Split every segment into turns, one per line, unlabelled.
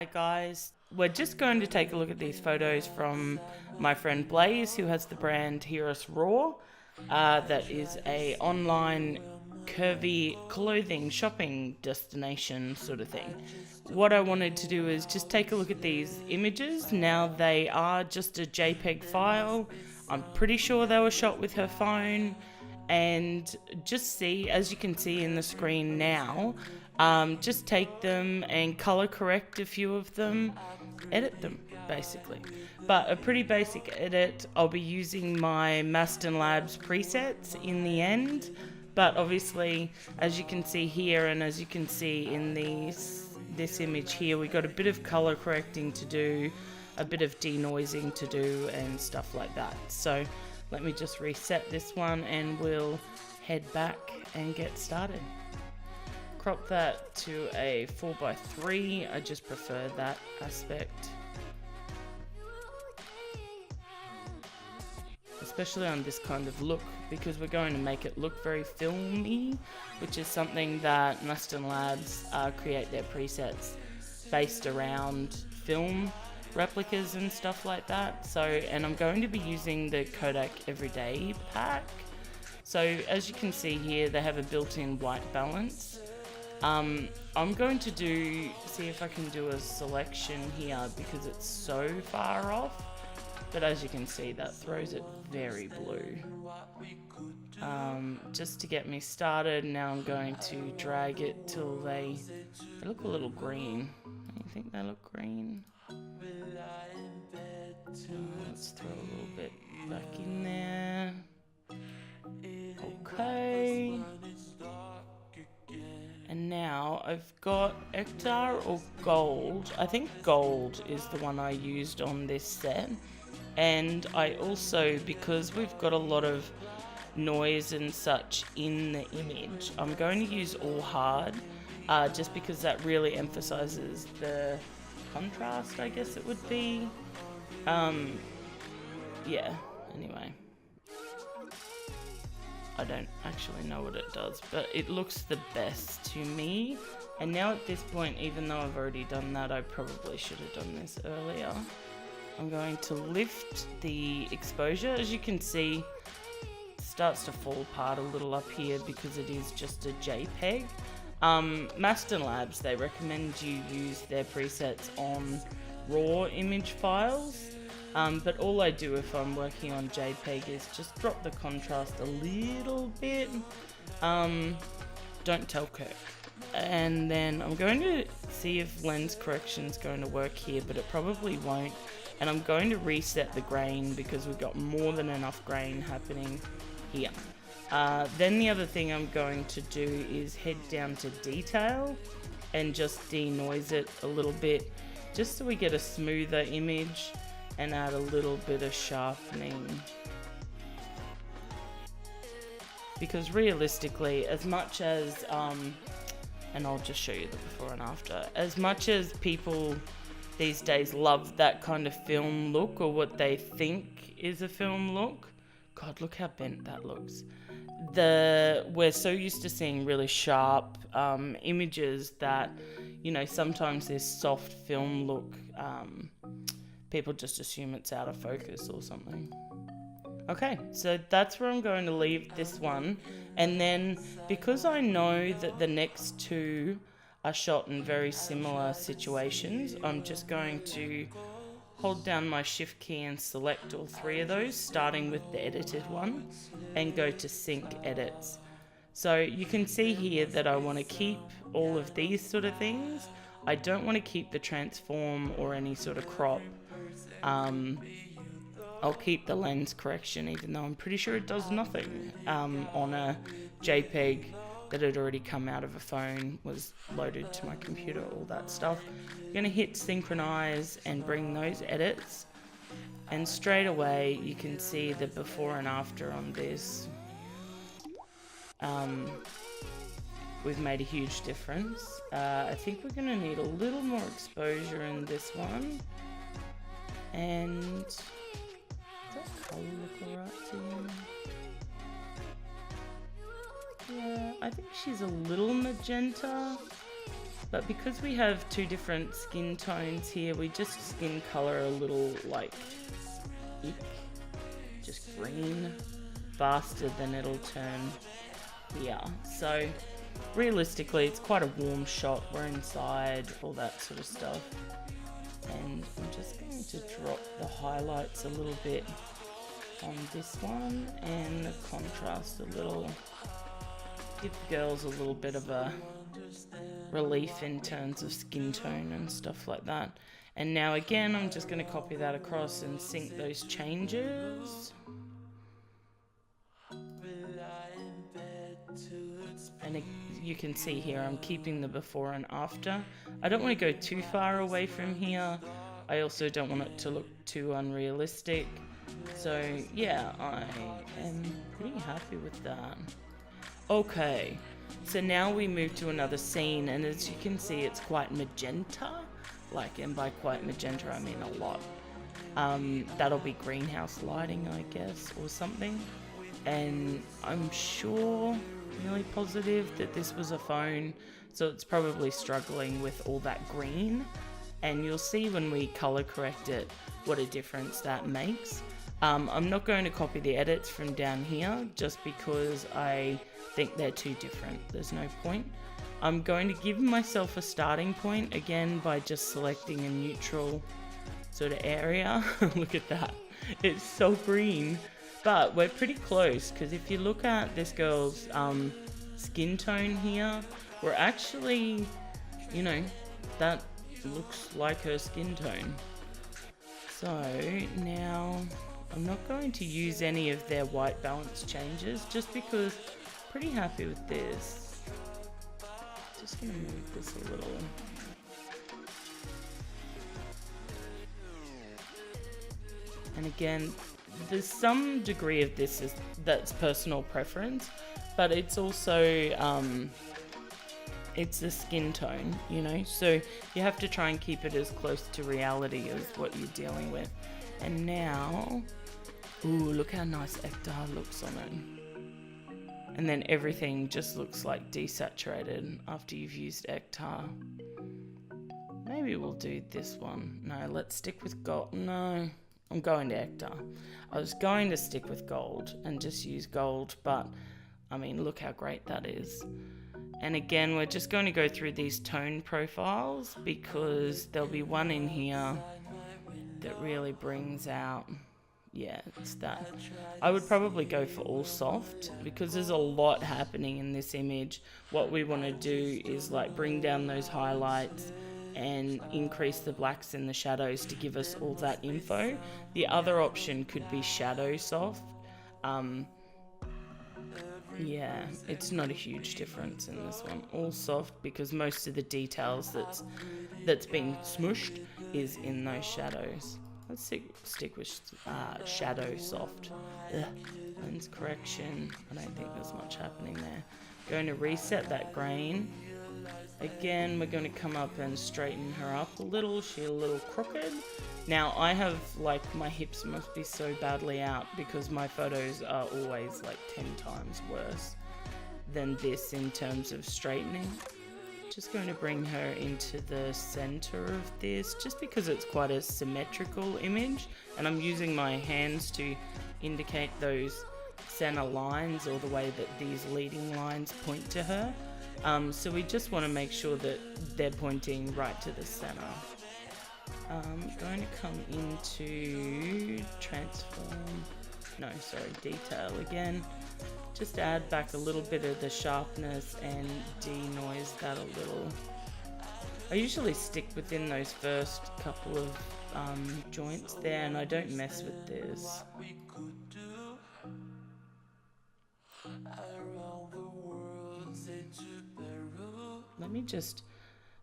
Hi guys, we're just going to take a look at these photos from my friend Blaze, who has the brand Heroes Raw. That is a online curvy clothing shopping destination sort of thing. What I wanted to do is just take a look at these images. Now they are just a JPEG file. I'm pretty sure they were shot with her phone, and just see, as you can see in the screen now, just take them and color correct a few of them, edit them basically. But a pretty basic edit. I'll be using my Mastin Labs presets in the end, but obviously, as you can see here and as you can see in this image here, we got a bit of color correcting to do, a bit of denoising to do, and stuff like that. So let me just reset this one and we'll head back and get started. Crop that to a 4:3. I just prefer that aspect, especially on this kind of look, because we're going to make it look very filmy, which is something that Mastin Labs create their presets based around film replicas and stuff like that. So, and I'm going to be using the Kodak Everyday pack. So as you can see here, they have a built-in white balance. I'm going to see if I can do a selection here because it's so far off, but as you can see, that throws it very blue. Just to get me started, now I'm going to drag it till they look a little green. I think they look green. Let's throw a little bit back in there. Okay. And now I've got Hectare or Gold. I think Gold is the one I used on this set. And I also, because we've got a lot of noise and such in the image, I'm going to use All Hard, just because that really emphasizes the contrast, I guess it would be. Yeah, anyway. I don't actually know what it does, but it looks the best to me. And now at this point, even though I've already done that, I probably should have done this earlier. I'm going to lift the exposure. As you can see, it starts to fall apart a little up here because it is just a JPEG. Mastin Labs, they recommend you use their presets on raw image files. But all I do if I'm working on JPEG is just drop the contrast a little bit. Don't tell Kirk. And then I'm going to see if lens correction is going to work here, but it probably won't. And I'm going to reset the grain because we've got more than enough grain happening here. Then the other thing I'm going to do is head down to detail and just denoise it a little bit, just so we get a smoother image, and add a little bit of sharpening. Because realistically, as much as, and I'll just show you the before and after, as much as people these days love that kind of film look, or what they think is a film look, God, look how bent that looks. We're so used to seeing really sharp images that, you know, sometimes this soft film look, people just assume it's out of focus or something. Okay, so that's where I'm going to leave this one. And then, because I know that the next two are shot in very similar situations, I'm just going to hold down my shift key and select all three of those, starting with the edited one, and go to sync edits. So you can see here that I want to keep all of these sort of things. I don't want to keep the transform or any sort of crop. I'll keep the lens correction, even though I'm pretty sure it does nothing on a JPEG that had already come out of a phone, was loaded to my computer, all that stuff. I'm going to hit synchronize and bring those edits, and straight away you can see the before and after on this. We've made a huge difference. I think we're going to need a little more exposure in this one. And does that colour look alright to you? Yeah, I think she's a little magenta. But because we have two different skin tones here, we just skin color a little like just green faster than it'll turn here. So realistically, it's quite a warm shot. We're inside, all that sort of stuff. And I'm just going to drop the highlights a little bit on this one and the contrast a little. Give the girls a little bit of a relief in terms of skin tone and stuff like that. And now again, I'm just going to copy that across and sync those changes. And you can see here, I'm keeping the before and after. I don't want to go too far away from here. I also don't want it to look too unrealistic. So yeah, I am pretty happy with that. Okay, so now we move to another scene, and as you can see, it's quite magenta. Like, and by quite magenta, I mean a lot. That'll be greenhouse lighting, I guess, or something. And I'm sure, really positive, that this was a phone, so it's probably struggling with all that green. And you'll see when we color correct it, what a difference that makes. I'm not going to copy the edits from down here, just because I think they're too different. There's no point. I'm going to give myself a starting point again by just selecting a neutral sort of area. Look at that. It's so green, but we're pretty close, because if you look at this girl's skin tone here, we're actually, you know, that looks like her skin tone. So now I'm not going to use any of their white balance changes, just because I'm pretty happy with this. Just gonna move this a little. And again, there's some degree of this that's personal preference, but it's also it's the skin tone, you know, so you have to try and keep it as close to reality as what you're dealing with. And now, ooh, look how nice Ektar looks on it. And then everything just looks like desaturated after you've used Ektar. Maybe we'll do this one. No, let's stick with gold. No, I'm going to Ektar. I was going to stick with gold and just use gold, but I mean, look how great that is. And again, we're just going to go through these tone profiles, because there'll be one in here that really brings out, yeah, it's that. I would probably go for all soft, because there's a lot happening in this image. What we want to do is like bring down those highlights and increase the blacks and the shadows to give us all that info. The other option could be shadow soft. Yeah, it's not a huge difference in this one. All soft, because most of the details that's been smooshed is in those shadows. Let's stick with shadow soft. Ugh. Lens correction. I don't think there's much happening there. Going to reset that grain. Again, we're going to come up and straighten her up a little. She's a little crooked. Now, I have, like, my hips must be so badly out, because my photos are always, like, 10 times worse than this in terms of straightening. Just going to bring her into the center of this, just because it's quite a symmetrical image, and I'm using my hands to indicate those center lines, or the way that these leading lines point to her. So we just want to make sure that they're pointing right to the center. Going to come into detail again. Just add back a little bit of the sharpness and denoise that a little. I usually stick within those first couple of joints there, and I don't mess with this. Let me just,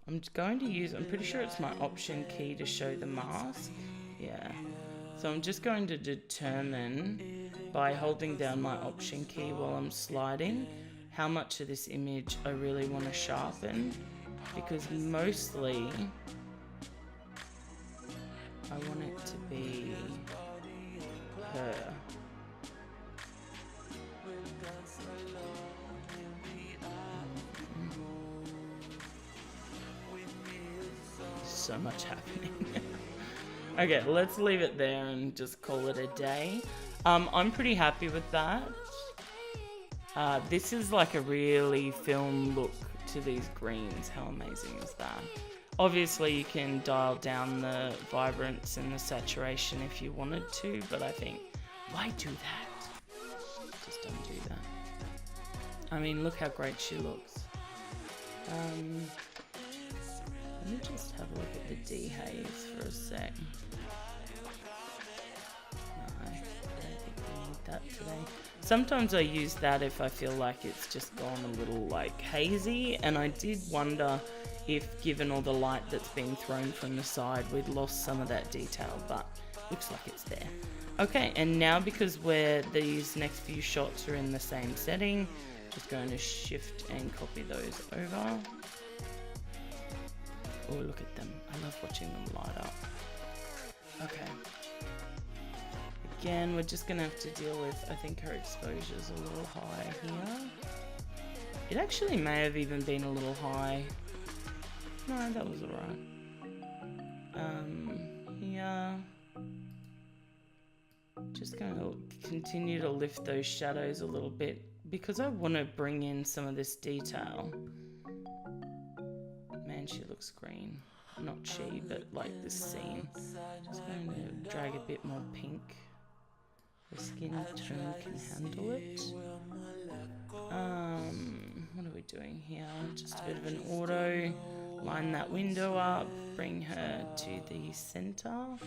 I'm going to use, I'm pretty sure it's my option key to show the mask. Yeah. So I'm just going to determine by holding down my option key while I'm sliding how much of this image I really want to sharpen, because mostly I want it to be her. so much happening. Okay, let's leave it there and just call it a day. I'm pretty happy with that. This is like a really film look to these greens. How amazing is that? Obviously you can dial down the vibrance and the saturation if you wanted to, but I think, why do that? Just don't do that. I mean, look how great she looks. Let me just have a look at the dehaze for a sec. No, I don't think we need that today. Sometimes I use that if I feel like it's just gone a little like hazy, and I did wonder if, given all the light that's been thrown from the side, we'd lost some of that detail, but looks like it's there. Okay, and now because these next few shots are in the same setting, just going to shift and copy those over. Oh, look at them. I love watching them light up. Okay. Again, we're just going to have to deal with, I think her exposure's a little high here. It actually may have even been a little high. No, that was alright. Here. Just going to continue to lift those shadows a little bit because I want to bring in some of this detail. Man, she looks green. Not she, but like this scene. Just going to drag a bit more pink. The skin tone can handle it. What are we doing here? Just a bit of an auto. Line that window up, bring her to the center.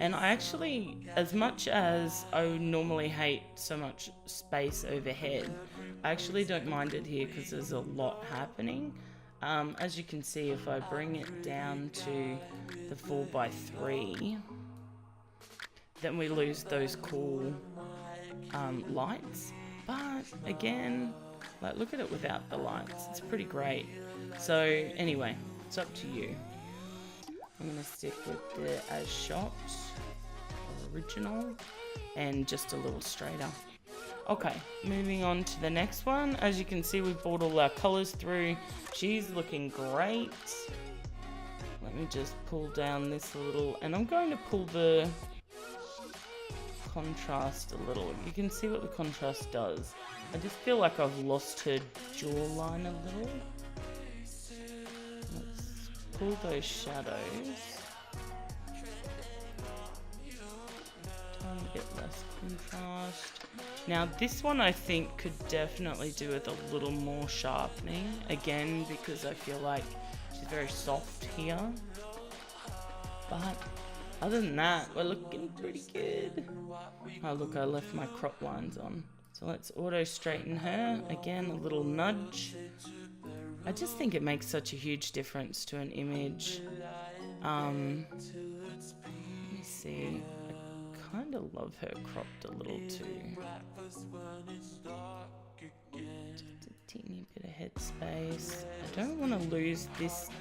And I actually, as much as I normally hate so much space overhead, I actually don't mind it here because there's a lot happening. As you can see, if I bring it down to the 4:3, then we lose those cool lights. But again, like, look at it without the lights. It's pretty great. So anyway, it's up to you. I'm going to stick with the as shot, original, and just a little straighter. Okay, moving on to the next one. As you can see, we've brought all our colors through. She's looking great. Let me just pull down this a little, and I'm going to pull the contrast a little. You can see what the contrast does. I just feel like I've lost her jawline a little. Let's pull those shadows. Tiny bit less contrast. Now this one I think could definitely do with a little more sharpening. Again, because I feel like she's very soft here. But other than that, we're looking pretty good. Oh look, I left my crop lines on. So let's auto straighten her. Again, a little nudge. I just think it makes such a huge difference to an image. Let me see. I kind of love her cropped a little too. Just a teeny bit of headspace. I don't want to lose this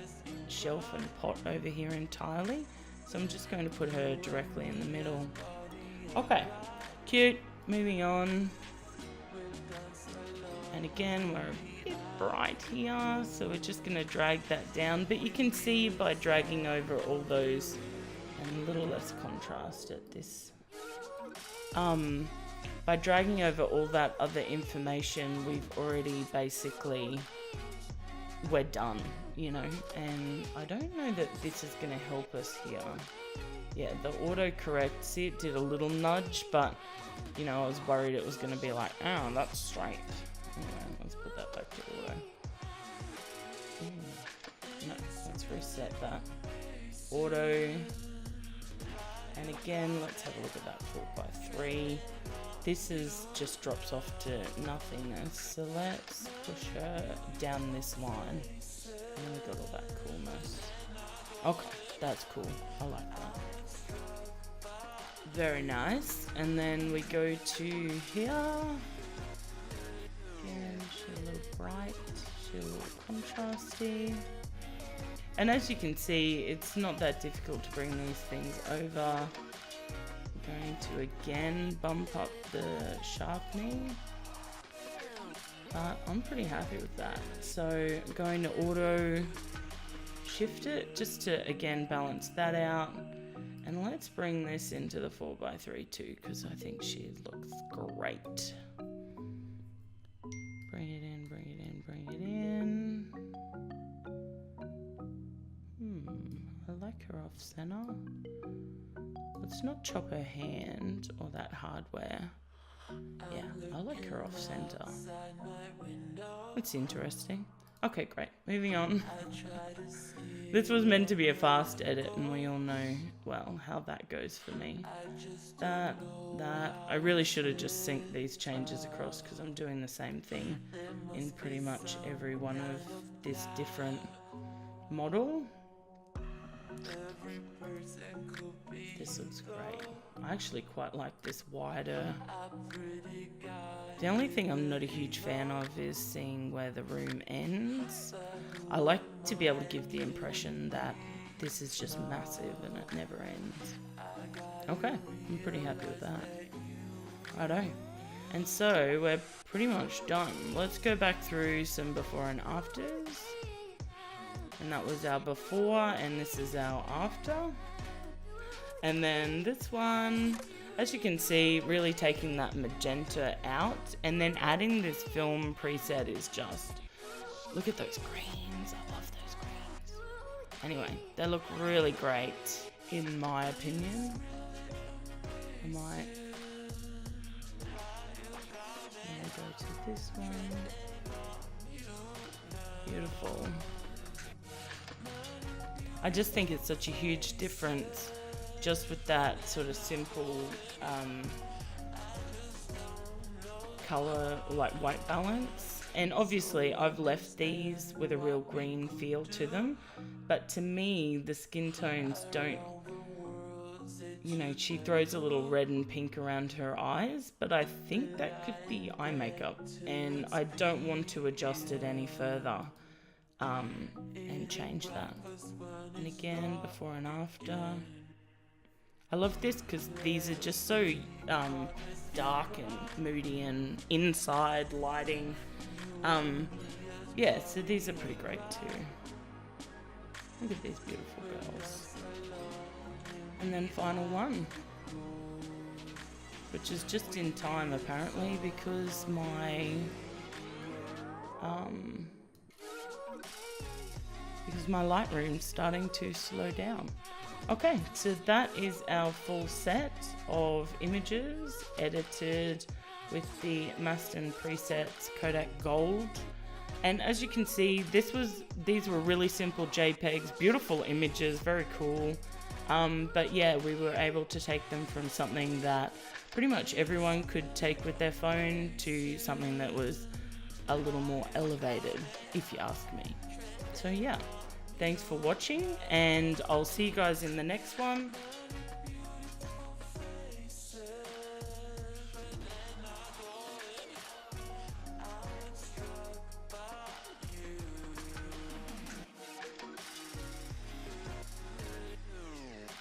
shelf and pot over here entirely. So I'm just going to put her directly in the middle. Okay, cute. Moving on. And again, we're a bit bright here, so we're just going to drag that down. But you can see by dragging over all those, and a little less contrast at this. By dragging over all that other information, we've already basically, we're done, you know. And I don't know that this is going to help us here. Yeah, the autocorrect, see, it did a little nudge, but, you know, I was worried it was going to be like, oh, that's straight. Anyway, let's put that back to auto. No, let's reset that. Auto. And again, let's have a look at that 4:3. This is just drops off to nothingness. So let's push her down this line. And we've got all that coolness. Okay, that's cool. I like that. Very nice. And then we go to here. Again, she's a little bright, she's a little contrasty. And as you can see, it's not that difficult to bring these things over. I'm going to again bump up the sharpening. But I'm pretty happy with that. So I'm going to auto shift it just to again balance that out. And let's bring this into the 4x3 too, because I think she looks great. Bring it in, bring it in, bring it in. I like her off center. Let's not chop her hand or that hardware. Yeah, I like her off center. That's interesting. Okay, great. Moving on. This was meant to be a fast edit, and we all know, well, how that goes for me. That. I really should have just synced these changes across, because I'm doing the same thing in pretty much every one of this different model. This looks great. I actually quite like this wider. The only thing I'm not a huge fan of is seeing where the room ends. I like to be able to give the impression that this is just massive and it never ends. Okay, I'm pretty happy with that. Righto. And so we're pretty much done. Let's go back through some before and afters. And that was our before, and this is our after. And then this one, as you can see, really taking that magenta out and then adding this film preset is just, look at those greens. I love those greens. Anyway, they look really great in my opinion. I might go to this one. Beautiful. I just think it's such a huge difference just with that sort of simple color, like white balance. And obviously I've left these with a real green feel to them, but to me the skin tones don't, you know, she throws a little red and pink around her eyes, but I think that could be eye makeup, and I don't want to adjust it any further and change that. And again, before and after. I love this because these are just so dark and moody and inside lighting. Yeah, so these are pretty great too. Look at these beautiful girls. And then final one, which is just in time apparently because my Lightroom's starting to slow down. Okay, so that is our full set of images edited with the Mastin presets Kodak Gold. And as you can see, these were really simple JPEGs, beautiful images, very cool. But yeah, we were able to take them from something that pretty much everyone could take with their phone to something that was a little more elevated, if you ask me. So yeah. Thanks for watching, and I'll see you guys in the next one.